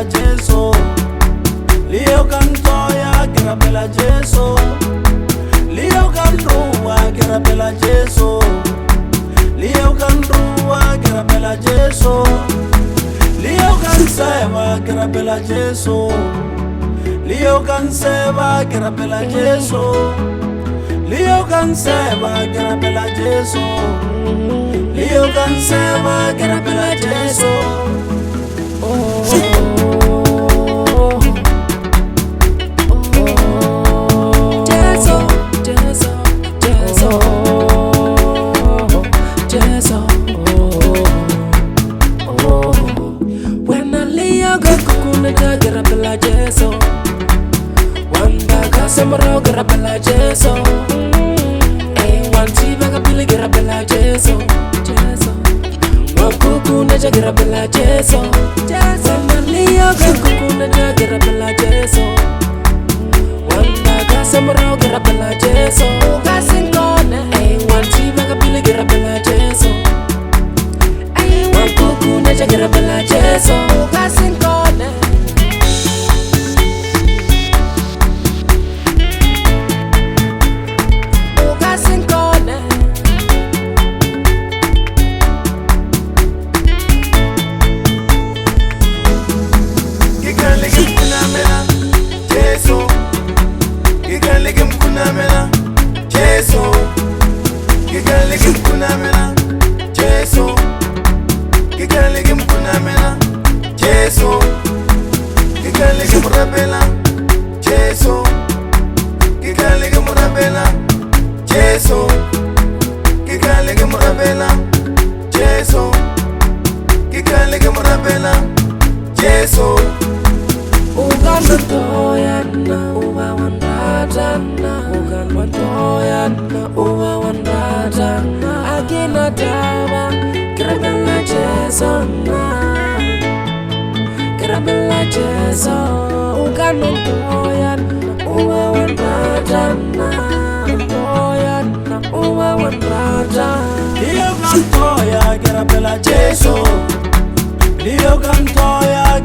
bella Jesu. Leo cantoya, que era bella Jesu. Leo canrua, que era bella Jesu. Leo canrua, que era bella Jesu. Leo canseva, que era bella Jesu. Leo canseva, que era bella Jesu. Leo canseva, que era bella Jesu. Leo canseva, que era bella Jesu. Semro gara bella Jesu, one tea baga pili gara bella Jesu, one kuku neja gara bella Jesu, Malia gara kuku neja gara bella Jesu, one baga semro gara bella Jesu, kasingone, one tea baga pili gara bella Jesu, one kuku neja gara bella Jesu, kasingone. Leo cantoya, que era bella Jesu. Leo cantoya,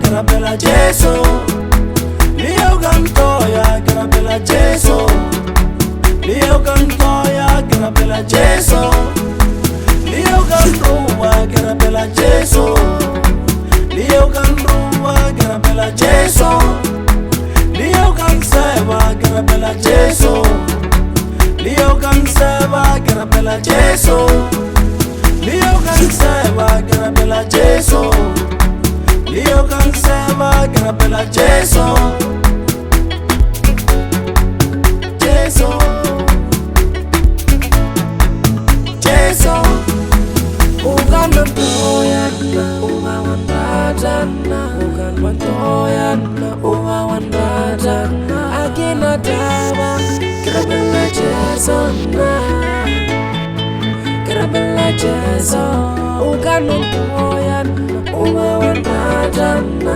que era bella Jesu. Leo cantoya, que era bella Jesu. Leo canrua, que era bella Jesu. Leo canrua, que era bella Jesu. Leo canseva, que era bella Jesu. Leo canseva, que era bella Jesu. Leo canseva, que era bella Jesu. Leo canseva, que era bella Jesu. Jesu, Jesu. Ugan mantoyana, uga wandadana. Ugan mantoyana, uga wandadana. Agina dawa, que era bella Jesu. Bella Jesu, uga mantoyana, uga wandadana.